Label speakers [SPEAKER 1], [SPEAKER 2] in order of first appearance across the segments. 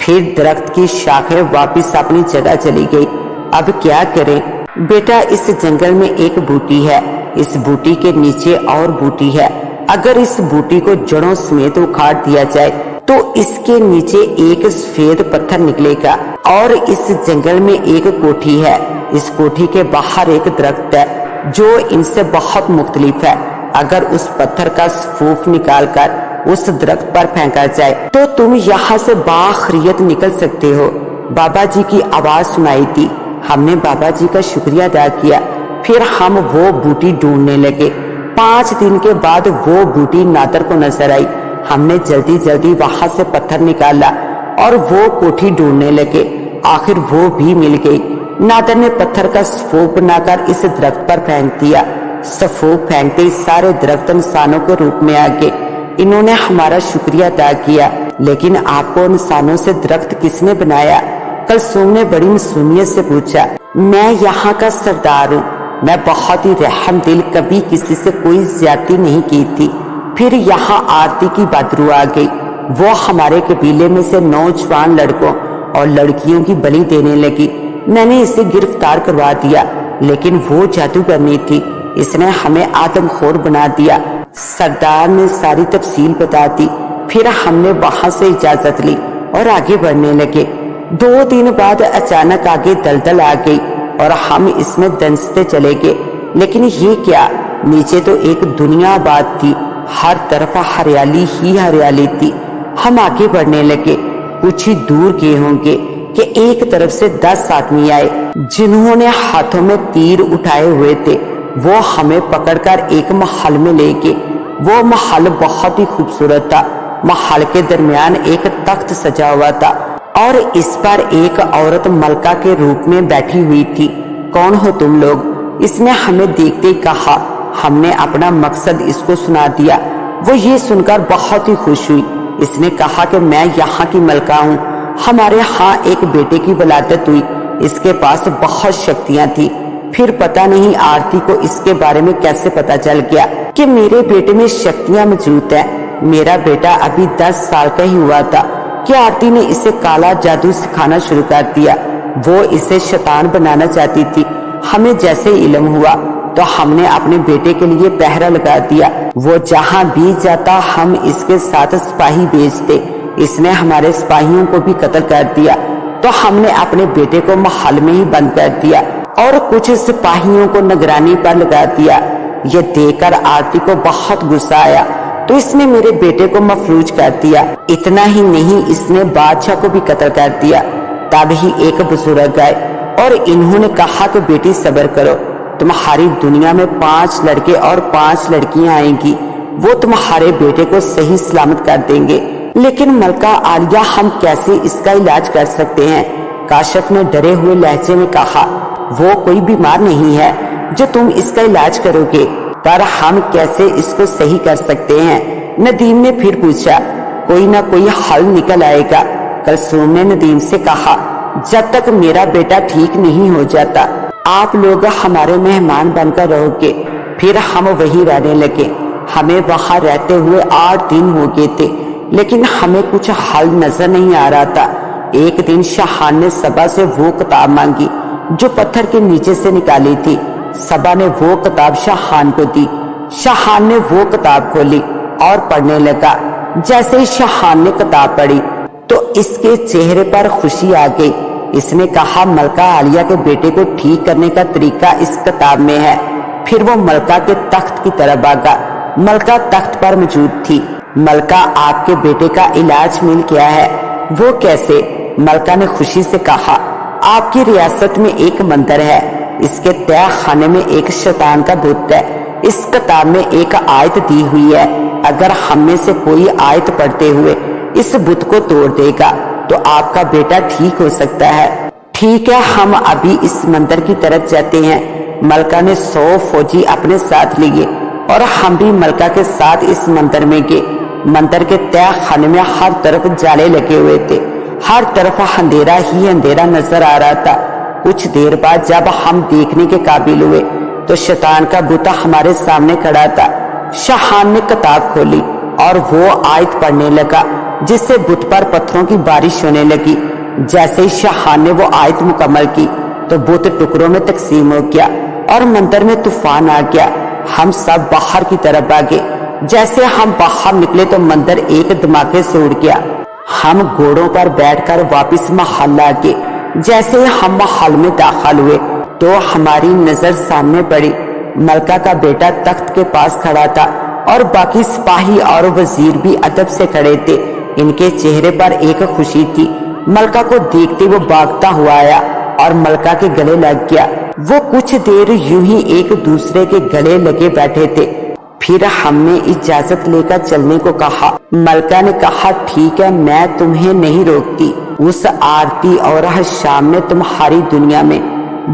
[SPEAKER 1] پھر درخت کی شاخیں واپس اپنی جگہ چلی گئی۔ اب کیا کریں؟ بیٹا اس جنگل میں ایک بوٹی ہے، اس بوٹی کے نیچے اور بوٹی ہے، اگر اس بوٹی کو جڑوں سمیت اکھاڑ دیا جائے تو اس کے نیچے ایک سفید پتھر نکلے گا، اور اس جنگل میں ایک کوٹھی ہے، اس کوٹھی کے باہر ایک درخت ہے جو ان سے بہت مختلف ہے، اگر اس پتھر کا سفوف نکال کر اس درخت پر پھینکا جائے تو تم یہاں سے باخریت نکل سکتے ہو۔ بابا جی کی آواز سنائی دی۔ ہم نے بابا جی کا شکریہ ادا کیا، پھر ہم وہ بوٹی ڈھونڈنے لگے۔ 5 دن کے بعد وہ بوٹی نادر کو نظر آئی۔ ہم نے جلدی جلدی وہاں سے پتھر نکالا اور وہ کوٹھی ڈھونڈنے لگے، آخر وہ بھی مل گئی۔ نادر نے پتھر کا سفوف بنا کر اس درخت پر پھینک دیا۔ سفوف پھینکتے ہی سارے درخت انسانوں کے روپ میں آ گئے۔ انہوں نے ہمارا شکریہ ادا کیا۔ لیکن آپ کو انسانوں سے درخت کس نے بنایا؟ کلثوم نے بڑی معصومیت سے پوچھا۔ میں یہاں کا سردار ہوں، میں بہت ہی رحم دل، کبھی کسی سے کوئی زیادتی نہیں کی تھی۔ پھر یہاں آرتی کی بادرو آ گئی، وہ ہمارے قبیلے میں سے نوجوان لڑکوں اور لڑکیوں کی بلی دینے لگی۔ میں نے اسے گرفتار کروا دیا، لیکن وہ جادوگرنی تھی، اس نے ہمیں آدم خور بنا دیا۔ سردار نے ساری تفصیل بتا دی۔ پھر ہم نے وہاں سے اجازت لی اور آگے بڑھنے لگے۔ 2 دن بعد اچانک آگے دلدل آ گئی اور ہم اس میں دنستے چلے گئے۔ لیکن یہ کیا، نیچے تو ایک دنیا آباد تھی، ہر طرف ہریالی ہی ہریالی تھی۔ ہم آگے بڑھنے لگے۔ کچھ ہی دور گئے ہوں گے کہ ایک طرف سے 10 آدمی آئے جنہوں نے ہاتھوں میں تیر اٹھائے ہوئے تھے۔ وہ ہمیں پکڑ کر ایک محل میں لے گئے۔ وہ محل بہت ہی خوبصورت تھا۔ محل کے درمیان ایک تخت سجا ہوا تھا اور اس پر ایک عورت ملکہ کے روپ میں بیٹھی ہوئی تھی۔ کون ہو تم لوگ؟ اس نے ہمیں دیکھتے ہی کہا۔ ہم نے اپنا مقصد اس کو سنا دیا۔ وہ یہ سن کر بہت ہی خوش ہوئی۔ اس نے کہا کہ میں یہاں کی ملکہ ہوں، ہمارے ہاں ایک بیٹے کی ولادت ہوئی، اس کے پاس بہت شکتیاں تھی۔ پھر پتہ نہیں آرتی کو اس کے بارے میں کیسے پتہ چل گیا کہ میرے بیٹے میں شکتیاں موجود ہیں۔ میرا بیٹا ابھی 10 سال کا ہی ہوا تھا کہ آرتی نے اسے کالا جادو سکھانا شروع کر دیا۔ وہ اسے شیطان بنانا چاہتی تھی۔ ہمیں جیسے علم ہوا تو ہم نے اپنے بیٹے کے لیے پہرا لگا دیا۔ وہ جہاں بھی جاتا ہم اس کے ساتھ سپاہی بھیجتے۔ اس نے ہمارے سپاہیوں کو بھی قتل کر دیا، تو ہم نے اپنے بیٹے کو محل میں ہی بند کر دیا اور کچھ سپاہیوں کو نگرانی پر لگا دیا۔ یہ دیکھ کر آرتی کو بہت غصہ آیا تو اس نے میرے بیٹے کو مفلوج کر دیا۔ اتنا ہی نہیں، اس نے بادشاہ کو بھی قتل کر دیا۔ تب ہی ایک بزرگ آئے اور انہوں نے کہا کہ بیٹی صبر کرو، تمہاری دنیا میں 5 لڑکے اور 5 لڑکیاں آئیں گی، وہ تمہارے بیٹے کو صحیح سلامت کر دیں گے۔ لیکن ملکہ عالیہ، ہم کیسے اس کا علاج کر سکتے ہیں؟ کاشف نے ڈرے ہوئے لہجے میں کہا۔ وہ کوئی بیمار نہیں ہے جو تم اس کا علاج کرو گے، پر ہم کیسے اس کو صحیح کر سکتے ہیں؟ ندیم نے پھر پوچھا۔ کوئی نہ کوئی حل نکل آئے گا، کلثوم نے ندیم سے کہا۔ جب تک میرا بیٹا ٹھیک نہیں ہو جاتا آپ لوگ ہمارے مہمان بن کر رہو گے۔ پھر ہم وہی رہنے لگے۔ ہمیں وہاں رہتے ہوئے 8 دن ہو گئے تھے، لیکن ہمیں کچھ حل نظر نہیں آ رہا تھا۔ ایک دن شاہان نے سبا سے وہ کتاب مانگی جو پتھر کے نیچے سے نکالی تھی۔ سبا نے وہ کتاب شاہان کو دی۔ شاہان نے وہ کتاب کھولی اور پڑھنے لگا۔ جیسے ہی شاہان نے کتاب پڑھی تو اس کے چہرے پر خوشی آ گئی۔ اس نے کہا، ملکہ عالیہ کے بیٹے کو ٹھیک کرنے کا طریقہ اس کتاب میں ہے۔ پھر وہ ملکہ کے تخت کی طرف بھاگا۔ ملکہ تخت پر موجود تھی۔ ملکہ، آپ کے بیٹے کا علاج مل گیا ہے۔ وہ کیسے؟ ملکہ نے خوشی سے کہا، آپ کی ریاست میں ایک مندر ہے، اس کے تہہ خانے میں ایک شیطان کا بت ہے۔ اس کتاب میں ایک آیت دی ہوئی ہے، اگر ہم میں سے کوئی آیت پڑھتے ہوئے اس بت کو توڑ دے گا تو آپ کا بیٹا ٹھیک ہو سکتا ہے۔ ٹھیک ہے، ہم ابھی اس مندر کی طرف جاتے ہیں۔ ملکہ نے 100 فوجی اپنے ساتھ لیے اور ہم بھی ملکہ کے ساتھ اس مندر میں گئے۔ مندر کے تہہ خانے میں ہر طرف جالے لگے ہوئے تھے، ہر طرف اندھیرا ہی اندھیرا نظر آ رہا تھا۔ کچھ دیر بعد جب ہم دیکھنے کے قابل ہوئے تو شیطان کا بت ہمارے سامنے کھڑا تھا۔ شاہان نے کتاب کھولی اور وہ آیت پڑھنے لگا۔ جس سے بت پر پتھروں کی بارش ہونے لگی۔ جیسے ہی شاہان نے وہ آیت مکمل کی تو بت ٹکڑوں میں تقسیم ہو گیا اور مندر میں طوفان آ گیا۔ ہم سب باہر کی طرف بھاگے۔ جیسے ہم باہر نکلے تو مندر ایک دھماکے سے اڑ گیا۔ ہم گھوڑوں پر بیٹھ کر واپس محل آ گئے۔ جیسے ہم محل میں داخل ہوئے تو ہماری نظر سامنے پڑی۔ ملکہ کا بیٹا تخت کے پاس کھڑا تھا اور باقی سپاہی اور وزیر بھی ادب سے کھڑے تھے۔ ان کے چہرے پر ایک خوشی تھی۔ ملکہ کو دیکھتے وہ بھاگتا ہوا آیا اور ملکہ کے گلے لگ گیا۔ وہ کچھ دیر یوں ہی ایک دوسرے کے گلے لگے بیٹھے تھے۔ پھر ہم نے اجازت لے کر چلنے کو کہا۔ ملکہ نے کہا ٹھیک ہے، میں تمہیں نہیں روکتی۔ اس آرتی اور شام نے تمہاری دنیا میں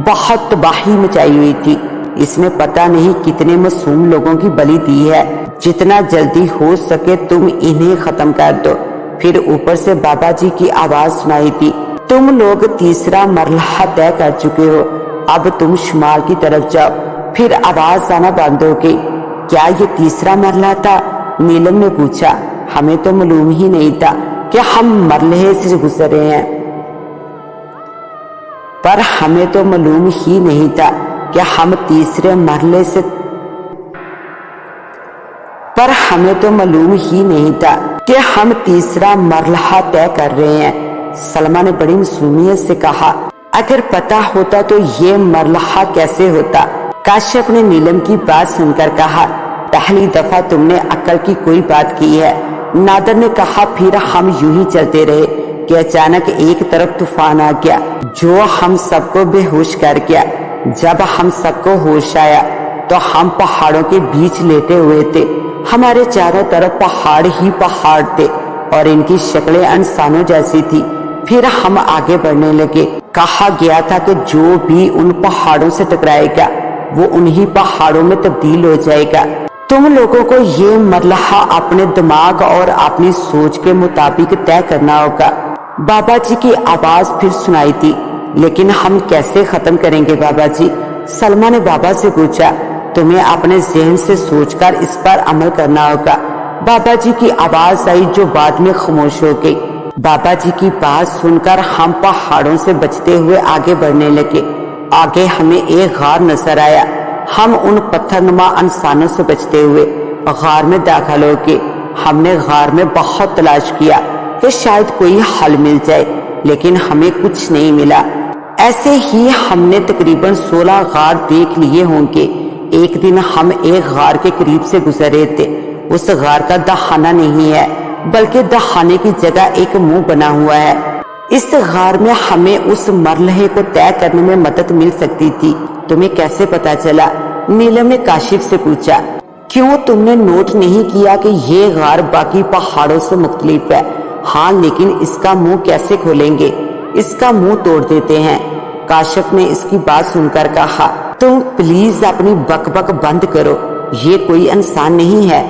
[SPEAKER 1] بہت تباہی مچائی ہوئی تھی۔ اس نے پتہ نہیں کتنے معصوم لوگوں کی بلی دی ہے۔ جتنا جلدی ہو سکے تم انہیں ختم کر دو۔ پھر اوپر سے بابا جی کی آواز سنائی تھی، تم لوگ تیسرا مرحلہ طے کر چکے ہو، اب تم شمال کی طرف جاؤ۔ پھر آواز آنا بند ہو گئی۔ کیا یہ تیسرا مرحلہ تھا؟ نیلم نے پوچھا۔ ہمیں تو معلوم ہی نہیں تھا کہ ہم مرحلے سے گزرے ہیں، پر ہمیں تو معلوم ہی نہیں تھا کہ ہم تیسرے مرحلے سے تیسرا مرحلہ طے کر رہے ہیں۔ سلمہ نے بڑی معصومیت سے کہا، اگر پتا ہوتا تو یہ مرحلہ کیسے ہوتا؟ کاشف نے نیلم کی بات سن کر کہا، پہلی دفعہ تم نے عقل کی کوئی بات کی ہے۔ نادر نے کہا، پھر ہم یوں ہی چلتے رہے کہ اچانک ایک طرف طوفان آ گیا جو ہم سب کو بے ہوش کر گیا۔ جب ہم سب کو ہوش آیا تو ہم پہاڑوں کے بیچ لیٹے ہوئے تھے۔ ہمارے چاروں طرف پہاڑ ہی پہاڑ تھے اور ان کی شکلیں انسانوں جیسی تھی۔ پھر ہم آگے بڑھنے لگے۔ کہا گیا تھا کہ جو بھی ان پہاڑوں سے ٹکرائے گا وہ انہی پہاڑوں میں تبدیل ہو جائے گا۔ تم لوگوں کو یہ مرحلہ اپنے دماغ اور اپنی سوچ کے مطابق طے کرنا ہوگا۔ بابا جی کی آواز پھر سنائی تھی، لیکن ہم کیسے ختم کریں گے بابا جی؟ سلمہ نے بابا سے پوچھا۔ تمہیں اپنے ذہن سے سوچ کر اس پر عمل کرنا ہوگا۔ بابا جی کی آواز آئی جو بعد میں خاموش ہو گئی۔ بابا جی کی بات سن کر ہم پہاڑوں سے بچتے ہوئے آگے بڑھنے لگے۔ آگے ہمیں ایک غار نظر آیا۔ ہم ان پتھر نما انسانوں سے بچتے ہوئے غار میں داخل ہو گئے۔ ہم نے غار میں بہت تلاش کیا کہ شاید کوئی حل مل جائے، لیکن ہمیں کچھ نہیں ملا۔ ایسے ہی ہم نے تقریباً 16 غار دیکھ لیے ہوں گے۔ ایک دن ہم ایک غار کے قریب سے گزرے تھے۔ اس غار کا دہانہ نہیں ہے بلکہ دہانے کی جگہ ایک منہ بنا ہوا ہے۔ اس غار میں ہمیں اس مرحلے کو طے کرنے میں مدد مل سکتی تھی۔ تمہیں کیسے پتا چلا؟ نیلم نے کاشف سے پوچھا۔ کیوں تم نے نوٹ نہیں کیا کہ یہ غار باقی پہاڑوں سے مختلف ہے؟ ہاں، لیکن اس کا منہ کیسے کھولیں گے؟ اس کا منہ توڑ دیتے ہیں۔ کاشف نے اس کی بات سن کر کہا، تم پلیز اپنی بک بک بند کرو۔ یہ کوئی انسان نہیں ہے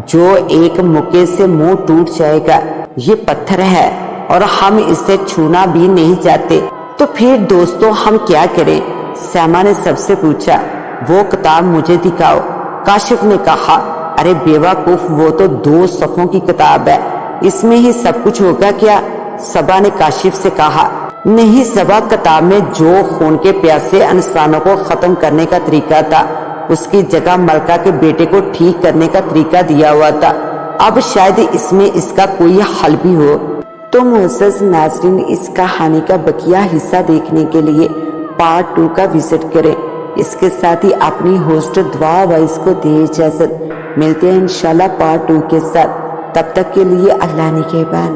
[SPEAKER 1] جو ایک مکے سے منہ ٹوٹ جائے گا۔ یہ پتھر ہے اور ہم اسے چھونا بھی نہیں چاہتے۔ تو پھر دوستو ہم کیا کریں؟ سیما نے سب سے پوچھا۔ وہ کتاب مجھے دکھاؤ۔ کاشف نے کہا، ارے بیوقوف، وہ تو 2 صفوں کی کتاب ہے، اس میں ہی سب کچھ ہوگا کیا؟ صبا نے کاشف سے کہا، نہیں صبا، کتاب میں جو خون کے پیاسے انسانوں کو ختم کرنے کا طریقہ تھا اس کی جگہ ملکہ کے بیٹے کو ٹھیک کرنے کا طریقہ دیا ہوا تھا۔ اب شاید اس میں اس کا کوئی حل بھی ہو۔ تو معزز ناظرین، اس کہانی کا بقیہ حصہ دیکھنے کے لیے پارٹ 2 کا وزٹ کریں۔ اس کے ساتھ ہی اپنی ہوسٹ دعا وائس کو دے اجازت۔ ملتے ہیں انشاءاللہ پارٹ 2 کے ساتھ۔ تب تک کے لیے اللہ نگہبان۔